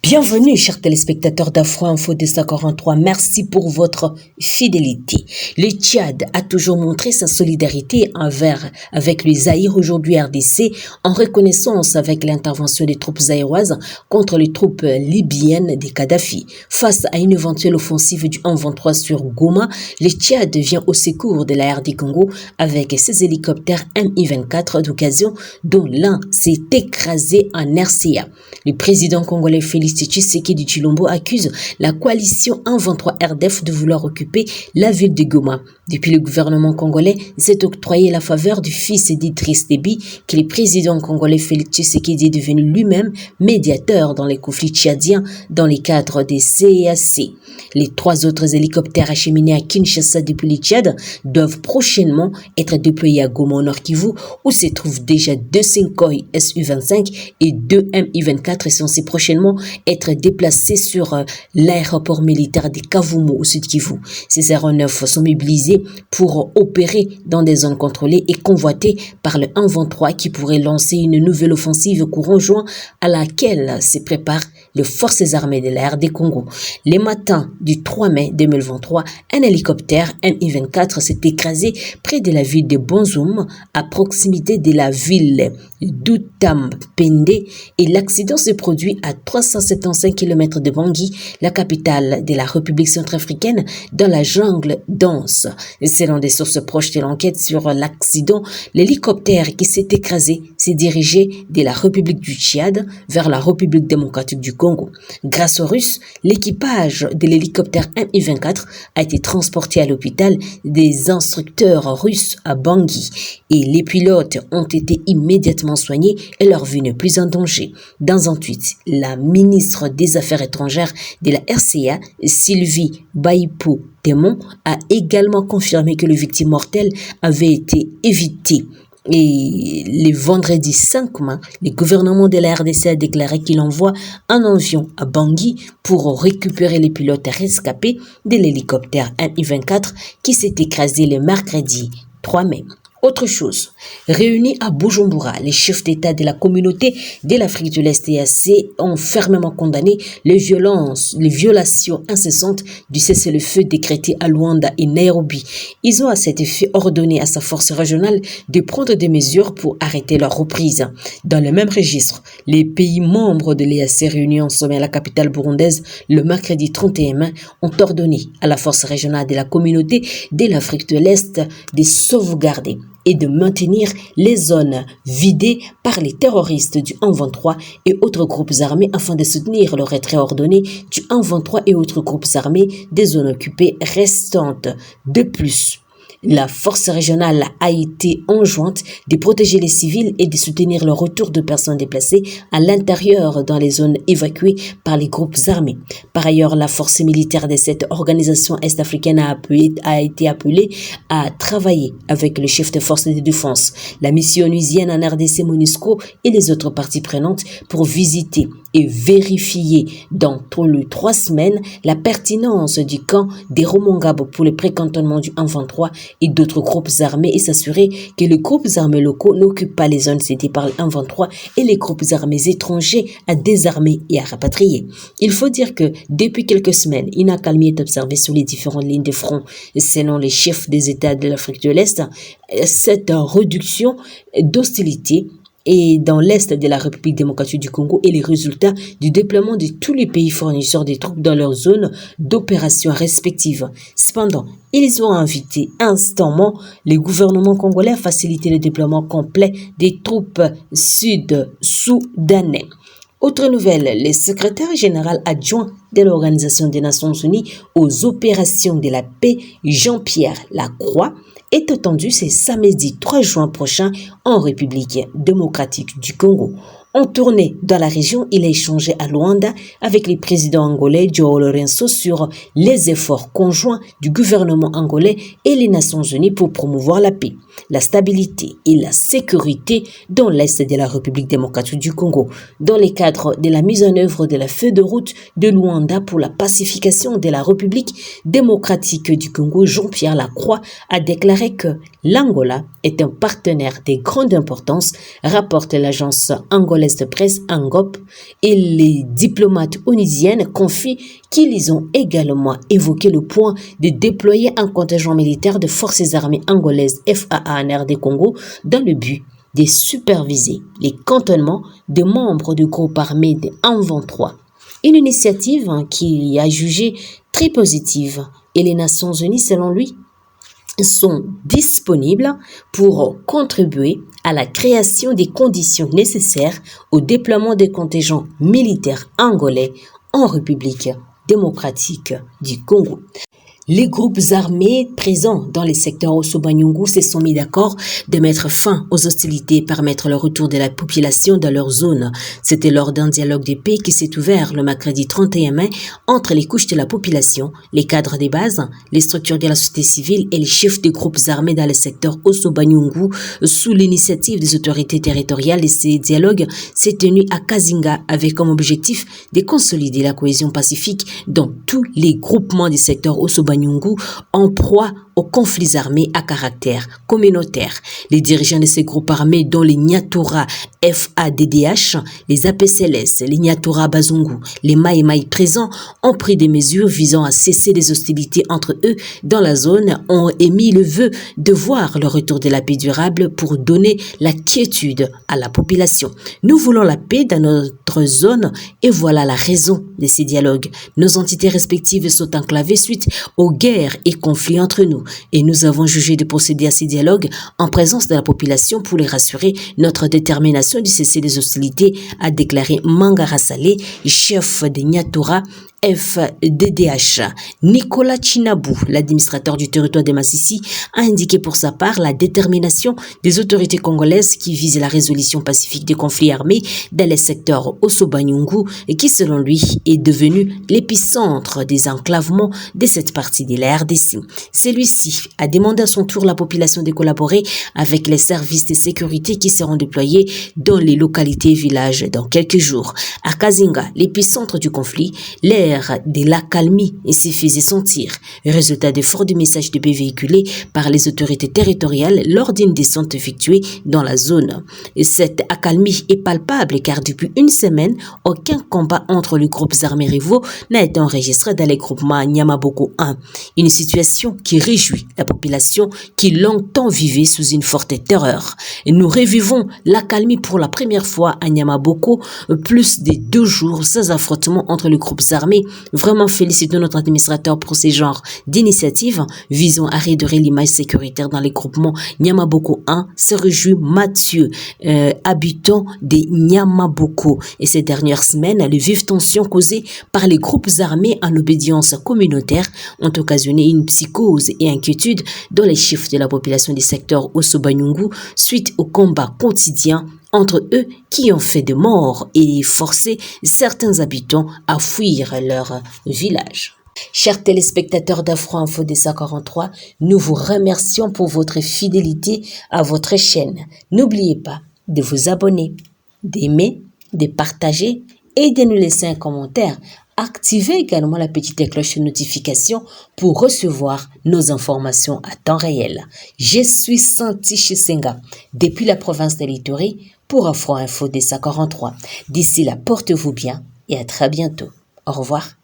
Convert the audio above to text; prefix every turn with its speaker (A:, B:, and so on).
A: Bienvenue, chers téléspectateurs d'Afro Info 243. Merci pour votre fidélité. Le Tchad a toujours montré sa solidarité avec le Zaïre, aujourd'hui RDC, en reconnaissance avec l'intervention des troupes zaïroises contre les troupes libyennes des Kadhafi. Face à une éventuelle offensive du 1-23 sur Goma, le Tchad vient au secours de la RD Congo avec ses hélicoptères Mi-24 d'occasion, dont l'un s'est écrasé en RCA. Le président congolais Félix Tshisekedi Tshilombo accuse la coalition 1-23 RDF de vouloir occuper la ville de Goma. Depuis, le gouvernement congolais s'est octroyé la faveur du fils d'Idriss Déby, que le président congolais Félix Tshisekedi est devenu lui-même médiateur dans les conflits tchadiens dans les cadres des CEAC. Les 3 autres hélicoptères acheminés à Kinshasa depuis le Tchad doivent prochainement être déployés à Goma au Nord Kivu, où se trouvent déjà 2 Sukhoi Su-25 et 2 Mi-24 et censés prochainement être déplacés sur l'aéroport militaire de Kavumu au Sud Kivu. Ces aéronefs sont mobilisés pour opérer dans des zones contrôlées et convoitées par le 1-23 qui pourrait lancer une nouvelle offensive courant juin à laquelle se préparent les forces armées de la RD Congo. Les matins du 3 mai 2023, un hélicoptère Mi-24 s'est écrasé près de la ville de Bonzoum, à proximité de la ville d'Outampende, et l'accident s'est produit à 375 km de Bangui, la capitale de la République centrafricaine, dans la jungle dense. Selon des sources proches de l'enquête sur l'accident, l'hélicoptère qui s'est écrasé s'est dirigé de la République du Tchad vers la République démocratique du Congo. Grâce aux Russes, l'équipage de l'hélicoptère Mi-24 a été transporté à l'hôpital des instructeurs russes à Bangui et les pilotes ont été immédiatement soignés et leur vie n'est plus en danger. Dans un tweet, la ministre des Affaires étrangères de la RCA, Sylvie Baïpou-Témon, a également confirmé que les victimes mortelles avaient été évitées. Et le vendredi 5 mai, le gouvernement de la RDC a déclaré qu'il envoie un avion à Bangui pour récupérer les pilotes rescapés de l'hélicoptère Mi-24 qui s'est écrasé le mercredi 3 mai. Autre chose, réunis à Bujumbura, les chefs d'État de la communauté de l'Afrique de l'Est EAC ont fermement condamné les violations incessantes du cessez-le-feu décrété à Luanda et Nairobi. Ils ont à cet effet ordonné à sa force régionale de prendre des mesures pour arrêter leur reprise. Dans le même registre, les pays membres de l'EAC réunis en sommet à la capitale burundaise le mercredi 31 mai ont ordonné à la force régionale de la communauté de l'Afrique de l'Est de sauvegarder et de maintenir les zones vidées par les terroristes du 1-23 et autres groupes armés afin de soutenir le retrait ordonné du 1-23 et autres groupes armés des zones occupées restantes. De plus, la force régionale a été enjointe de protéger les civils et de soutenir le retour de personnes déplacées à l'intérieur dans les zones évacuées par les groupes armés. Par ailleurs, la force militaire de cette organisation est-africaine a été appelée à travailler avec le chef de force de défense, la mission onusienne en RDC MONUSCO et les autres parties prenantes pour visiter et vérifier dans les 3 semaines la pertinence du camp des Romongabo pour le précantonnement du 1-23 et d'autres groupes armés et s'assurer que les groupes armés locaux n'occupent pas les zones cédées par le 1-23 et les groupes armés étrangers à désarmer et à rapatrier. Il faut dire que depuis quelques semaines, une accalmie est observée sur les différentes lignes de front. Selon les chefs des États de l'Afrique de l'Est, cette réduction d'hostilité et dans l'Est de la République démocratique du Congo et les résultats du déploiement de tous les pays fournisseurs des troupes dans leurs zones d'opération respectives. Cependant, ils ont invité instamment les gouvernements congolais à faciliter le déploiement complet des troupes sud-soudanais. Autre nouvelle, le secrétaire général adjoint de l'Organisation des Nations Unies aux opérations de la paix, Jean-Pierre Lacroix, est attendu ce samedi 3 juin prochain en République démocratique du Congo. En tournée dans la région, il a échangé à Luanda avec le président angolais João Lourenço sur les efforts conjoints du gouvernement angolais et les Nations Unies pour promouvoir la paix, la stabilité et la sécurité dans l'Est de la République démocratique du Congo, dans le cadre de la mise en œuvre de la feuille de route de Luanda pour la pacification de la République démocratique du Congo. Jean-Pierre Lacroix a déclaré que l'Angola est un partenaire de grande importance, rapporte l'agence angolaise congolaise de presse, ANGOP, et les diplomates onusiennes confient qu'ils ont également évoqué le point de déployer un contingent militaire de forces armées angolaises FAA en RD Congo dans le but de superviser les cantonnements des membres du groupe armé de 123. Une initiative qu'il a jugée très positive et les Nations Unies, selon lui, sont disponibles pour contribuer à la création des conditions nécessaires au déploiement des contingents militaires angolais en République démocratique du Congo. Les groupes armés présents dans les secteurs Osso-Banyungu se sont mis d'accord de mettre fin aux hostilités et permettre le retour de la population dans leur zone. C'était lors d'un dialogue de paix qui s'est ouvert le mercredi 31 mai entre les couches de la population, les cadres des bases, les structures de la société civile et les chefs des groupes armés dans le secteur Osso-Banyungu sous l'initiative des autorités territoriales. Et ces dialogues s'est tenu à Kazinga avec comme objectif de consolider la cohésion pacifique dans tous les groupements du secteur Osso-Banyungu en proie aux conflits armés à caractère communautaire. Les dirigeants de ces groupes armés, dont les Nyatura FADDH, les APCLS, les Nyatura Bazungu, les Mai Mai présents, ont pris des mesures visant à cesser les hostilités entre eux dans la zone, ont émis le vœu de voir le retour de la paix durable pour donner la quiétude à la population. Nous voulons la paix dans notre zone et voilà la raison de ces dialogues. Nos entités respectives sont enclavées suite aux guerres et conflits entre nous et nous avons jugé de procéder à ces dialogues en présence de la population pour les rassurer notre détermination de cesser les hostilités, a déclaré Mangara Saleh, chef de Nyatura FDDH. Nicolas Chinabou, l'administrateur du territoire de Massissi, a indiqué pour sa part la détermination des autorités congolaises qui visent la résolution pacifique des conflits armés dans les secteurs Osso-Banyungu et qui, selon lui, est devenu l'épicentre des enclavements de cette partie de la RDC. Celui-ci a demandé à son tour la population de collaborer avec les services de sécurité qui seront déployés dans les localités et villages dans quelques jours. À Kazinga, l'épicentre du conflit, l'air de l'accalmie s'y faisait sentir. Résultat d'efforts de messages de paix véhiculés par les autorités territoriales lors d'une descente effectuée dans la zone. Et cette accalmie est palpable car depuis une semaine, aucun combat entre les groupes armés rivaux n'a été enregistré dans les groupements Nyamaboko 1. Une situation qui réjouit la population qui longtemps vivait sous une forte terreur. Et nous revivons l'accalmie pour la première fois à Nyamaboko, plus de 2 jours sans affrontement entre les groupes armés. Vraiment félicitons notre administrateur pour ces genres d'initiatives visant à réduire l'image sécuritaire dans les groupements Nyamaboko 1, se réjouit Mathieu, habitant des Nyamaboko. Et ces dernières semaines, les vives tensions causées par les groupes armés en obédience communautaire ont occasionné une psychose et inquiétude dans les chiffres de la population du secteur Osso-Banyungu suite au combat quotidien entre eux qui ont fait des morts et forcé certains habitants à fuir leur village. Chers téléspectateurs d'Afro Info Dessa 43, nous vous remercions pour votre fidélité à votre chaîne. N'oubliez pas de vous abonner, d'aimer, de partager et de nous laisser un commentaire. Activez également la petite cloche de notification pour recevoir nos informations à temps réel. Je suis Santi Chisenga depuis la province de l'Ituri pour Afro Info Dessa 43. D'ici là, portez-vous bien et à très bientôt. Au revoir.